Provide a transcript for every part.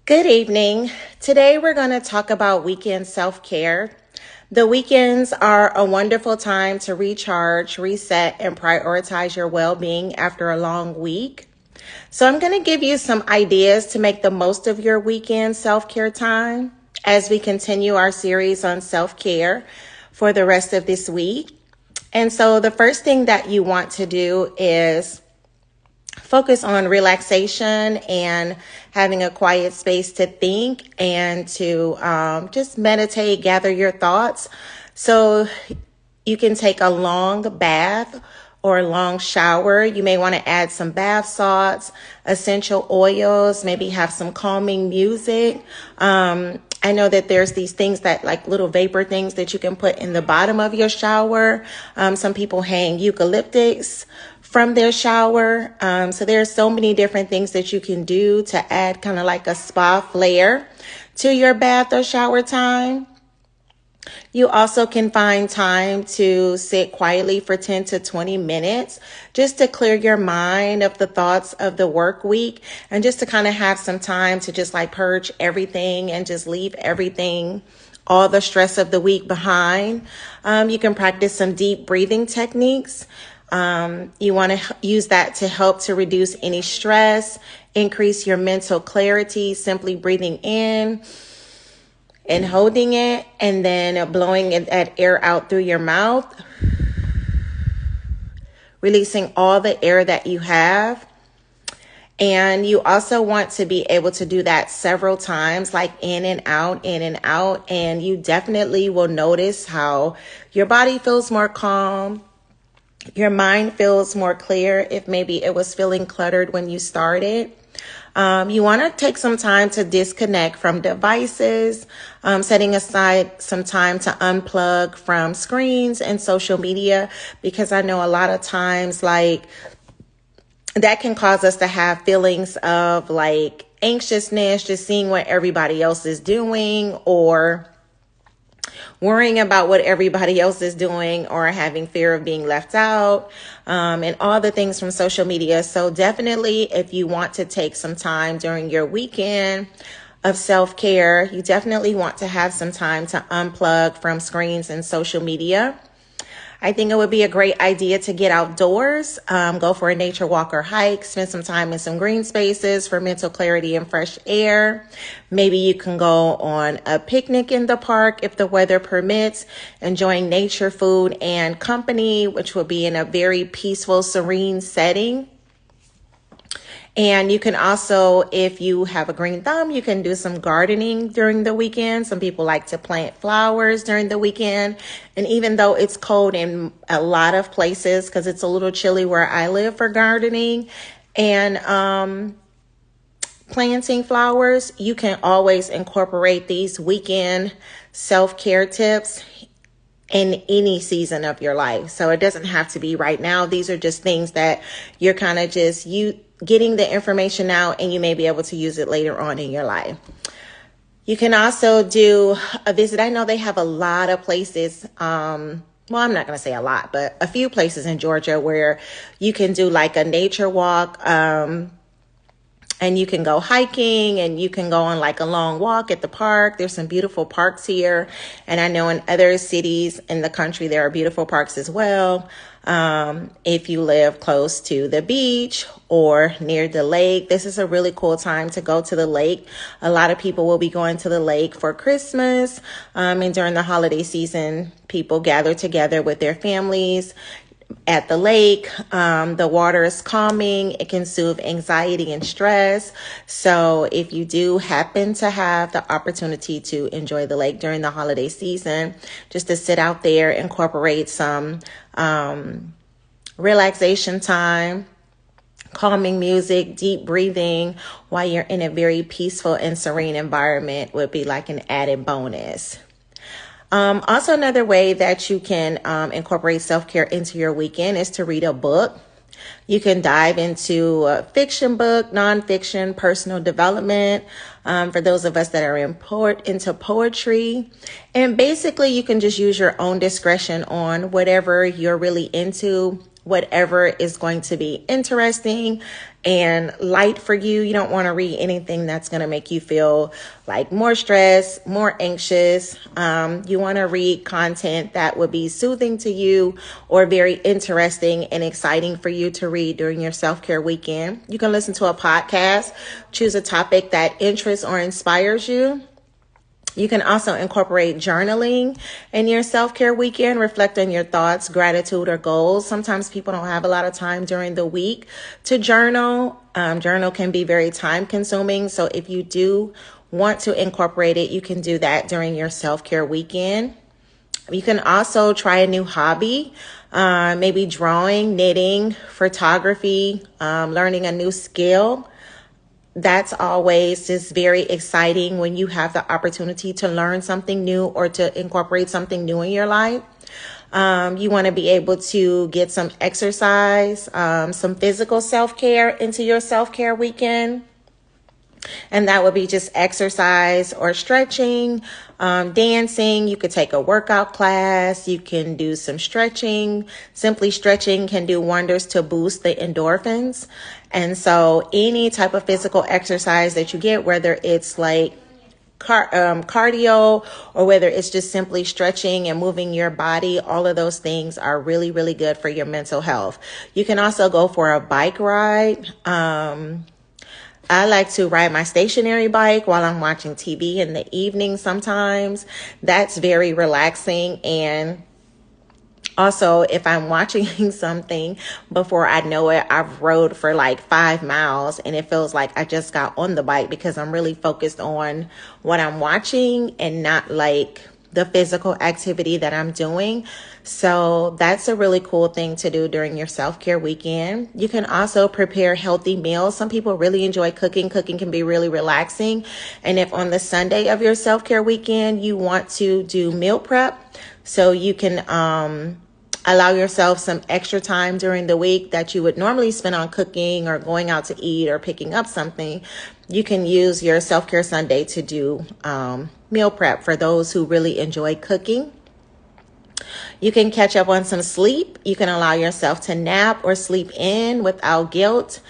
Good evening. Today we're going to talk about weekend self-care. The weekends are a wonderful time to recharge, reset, and prioritize your well-being after a long week. So I'm going to give you some ideas to make the most of your weekend self-care time as we continue our series on self-care for the rest of this week. And so the first thing that you want to do is focus on relaxation and having a quiet space to think and to just meditate, gather your thoughts. So you can take a long bath or a long shower. You may want to add some bath salts, essential oils, maybe have some calming music. I know that there's these things that like little vapor things that you can put in the bottom of your shower. Some people hang eucalyptus from their shower. So there's so many different things that you can do to add kind of like a spa flair to your bath or shower time. You also can find time to sit quietly for 10 to 20 minutes just to clear your mind of the thoughts of the work week and just to kind of have some time to just like purge everything and just leave everything, all the stress of the week behind. You can practice some deep breathing techniques. You want to use that to help to reduce any stress, increase your mental clarity, simply breathing in and holding it and then blowing that air out through your mouth, releasing all the air that you have. And you also want to be able to do that several times, like in and out, in and out. And you definitely will notice how your body feels more calm. Your mind feels more clear if maybe it was feeling cluttered when you started. You want to take some time to disconnect from devices, setting aside some time to unplug from screens and social media, because I know a lot of times like that can cause us to have feelings of like anxiousness, just seeing what everybody else is doing or worrying about what everybody else is doing or having fear of being left out, and all the things from social media. So definitely if you want to take some time during your weekend of self-care, you definitely want to have some time to unplug from screens and social media. I think it would be a great idea to get outdoors, go for a nature walk or hike, spend some time in some green spaces for mental clarity and fresh air. Maybe you can go on a picnic in the park if the weather permits, enjoying nature, food, and company, which will be in a very peaceful, serene setting. And you can also, if you have a green thumb, you can do some gardening during the weekend. Some people like to plant flowers during the weekend. And even though it's cold in a lot of places, because it's a little chilly where I live for gardening and planting flowers, you can always incorporate these weekend self-care tips in any season of your life. So it doesn't have to be right now. These are just things that you're kind of just getting the information out and you may be able to use it later on in your life. You can also do a visit. I know they have a lot of places. Well, I'm not going to say a lot, but a few places in Georgia where you can do like a nature walk, and you can go hiking and you can go on like a long walk at the park. There's some beautiful parks here. And I know in other cities in the country, there are beautiful parks as well. If you live close to the beach or near the lake, this is a really cool time to go to the lake. A lot of people will be going to the lake for Christmas. And during the holiday season, people gather together with their families at the lake. The water is calming. It can soothe anxiety and stress. So if you do happen to have the opportunity to enjoy the lake during the holiday season, just to sit out there, incorporate some relaxation time, calming music, deep breathing while you're in a very peaceful and serene environment would be like an added bonus. Also, another way that you can incorporate self-care into your weekend is to read a book. You can dive into a fiction book, nonfiction, personal development, for those of us that are into poetry. And basically, you can just use your own discretion on whatever you're really into whatever is going to be interesting and light for you. You don't want to read anything that's going to make you feel like more stressed, more anxious. You want to read content that would be soothing to you or very interesting and exciting for you to read during your self-care weekend. You can listen to a podcast, choose a topic that interests or inspires you. You can also incorporate journaling in your self-care weekend. Reflect on your thoughts, gratitude, or goals. Sometimes people don't have a lot of time during the week to journal. Journal can be very time consuming. So if you do want to incorporate it, you can do that during your self-care weekend. You can also try a new hobby, maybe drawing, knitting, photography, learning a new skill. That's always just very exciting when you have the opportunity to learn something new or to incorporate something new in your life. You want to be able to get some exercise, some physical self-care into your self-care weekend. And that would be just exercise or stretching, dancing. You could take a workout class. You can do some stretching. Simply stretching can do wonders to boost the endorphins. And so any type of physical exercise that you get, whether it's like cardio or whether it's just simply stretching and moving your body, all of those things are really, really good for your mental health. You can also go for a bike ride. I like to ride my stationary bike while I'm watching TV in the evening sometimes. That's very relaxing. And also, if I'm watching something, before I know it, I've rode for like 5 miles and it feels like I just got on the bike because I'm really focused on what I'm watching and not like the physical activity that I'm doing. So that's a really cool thing to do during your self-care weekend. You can also prepare healthy meals. Some people really enjoy cooking. Cooking can be really relaxing. And if on the Sunday of your self-care weekend, you want to do meal prep, so you can allow yourself some extra time during the week that you would normally spend on cooking or going out to eat or picking up something, you can use your self-care Sunday to do meal prep for those who really enjoy cooking. You can catch up on some sleep. You can allow yourself to nap or sleep in without guilt.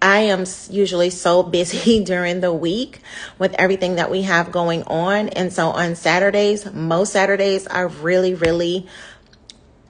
I am usually so busy during the week with everything that we have going on. And so on Saturdays, most Saturdays, I really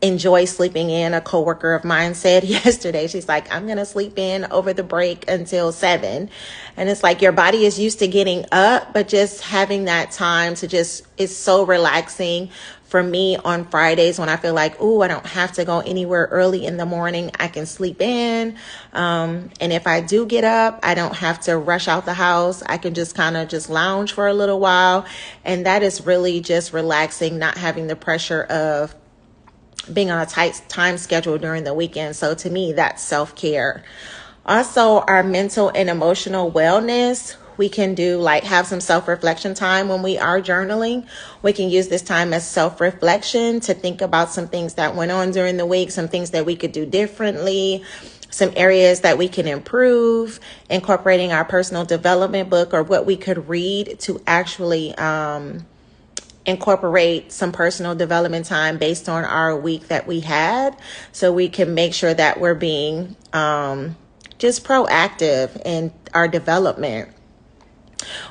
enjoy sleeping in. A coworker of mine said yesterday, she's like, I'm going to sleep in over the break until 7. And it's like your body is used to getting up, but just having that time to just, it's so relaxing. For me on Fridays when I feel like, I don't have to go anywhere early in the morning, I can sleep in. And if I do get up, I don't have to rush out the house. I can just kind of just lounge for a little while. And that is really just relaxing, not having the pressure of being on a tight time schedule during the weekend. So to me, that's self-care. Also, our mental and emotional wellness. We can do have some self-reflection time when we are journaling. We can use this time as self-reflection to think about some things that went on during the week, some things that we could do differently, some areas that we can improve, incorporating our personal development book or what we could read to actually incorporate some personal development time based on our week that we had, so we can make sure that we're being just proactive in our development.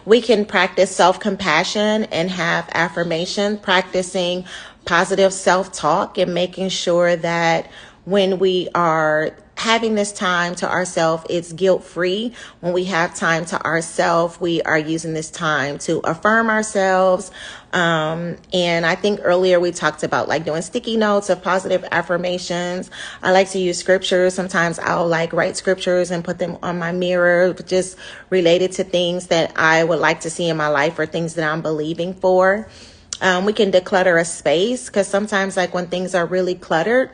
We can practice self-compassion and have affirmation, practicing positive self-talk and making sure that when we are having this time to ourselves, it's guilt-free. When we have time to ourselves, we are using this time to affirm ourselves. And I think earlier we talked about doing sticky notes of positive affirmations. I like to use scriptures. Sometimes I'll write scriptures and put them on my mirror, just related to things that I would like to see in my life or things that I'm believing for. We can declutter a space, because sometimes when things are really cluttered,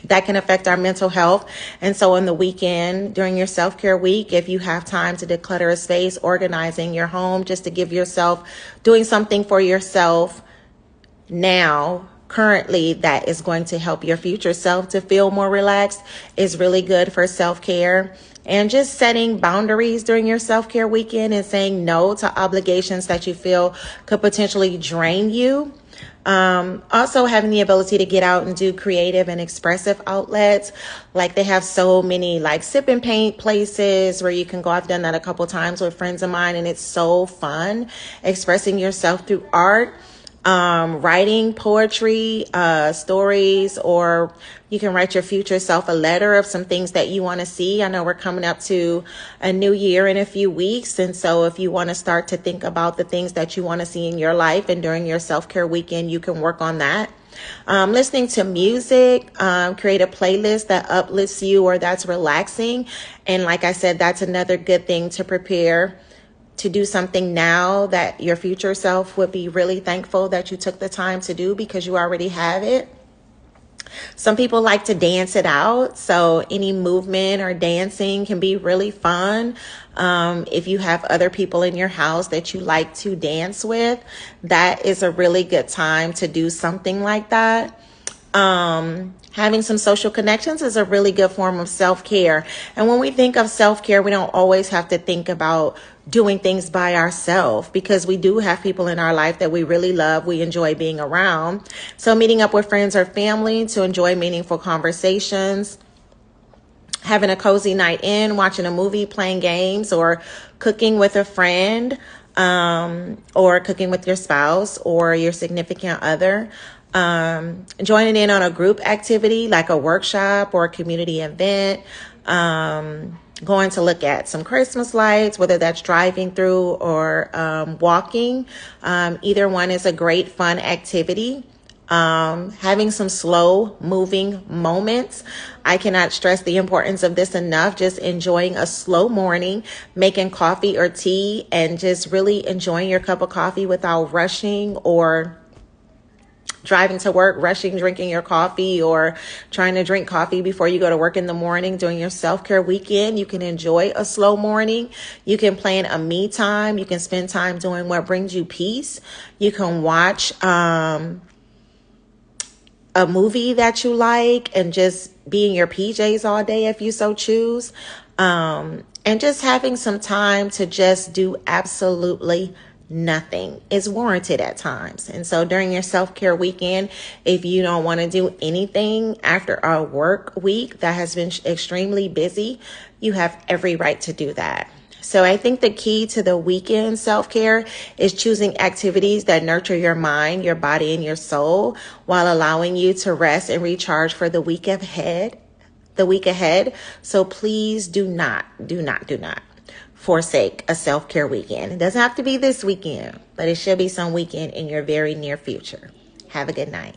that can affect our mental health. And so on the weekend, during your self-care week, if you have time to declutter a space, organizing your home, just to give yourself, doing something for yourself now, currently, that is going to help your future self to feel more relaxed, is really good for self-care. and just setting boundaries during your self-care weekend and saying no to obligations that you feel could potentially drain you. Also having the ability to get out and do creative and expressive outlets. Like they have so many like sip and paint places where you can go. I've done that a couple times with friends of mine, and it's so fun expressing yourself through art. Writing poetry, stories, or you can write your future self a letter of some things that you want to see. I know we're coming up to a new year in a few weeks. And so if you want to start to think about the things that you want to see in your life and during your self-care weekend, you can work on that. Listening to music, create a playlist that uplifts you or that's relaxing. And like I said, that's another good thing to prepare to do something now that your future self would be really thankful that you took the time to do because you already have it. Some people like to dance it out, so any movement or dancing can be really fun. If you have other people in your house that you like to dance with, that is a really good time to do something like that. Having some social connections is a really good form of self-care. And when we think of self-care, we don't always have to think about doing things by ourselves, because we do have people in our life that we really love, we enjoy being around. So meeting up with friends or family to enjoy meaningful conversations, having a cozy night in, watching a movie, playing games, or cooking with a friend, or cooking with your spouse or your significant other. Joining in on a group activity like a workshop or a community event, going to look at some Christmas lights, whether that's driving through or walking. Either one is a great fun activity. Having some slow moving moments. I cannot stress the importance of this enough. Just enjoying a slow morning, making coffee or tea, and just really enjoying your cup of coffee without rushing or driving to work, rushing, drinking your coffee, or trying to drink coffee before you go to work in the morning. During your self-care weekend, you can enjoy a slow morning. You can plan a me time. You can spend time doing what brings you peace. You can watch a movie that you like and just be in your PJs all day if you so choose. And just having some time to just do absolutely nothing is warranted at times. And so during your self-care weekend, if you don't want to do anything after a work week that has been extremely busy, you have every right to do that. So I think the key to the weekend self-care is choosing activities that nurture your mind, your body, and your soul while allowing you to rest and recharge for the week ahead. So please do not forsake a self-care weekend. It doesn't have to be this weekend, but it should be some weekend in your very near future. Have a good night.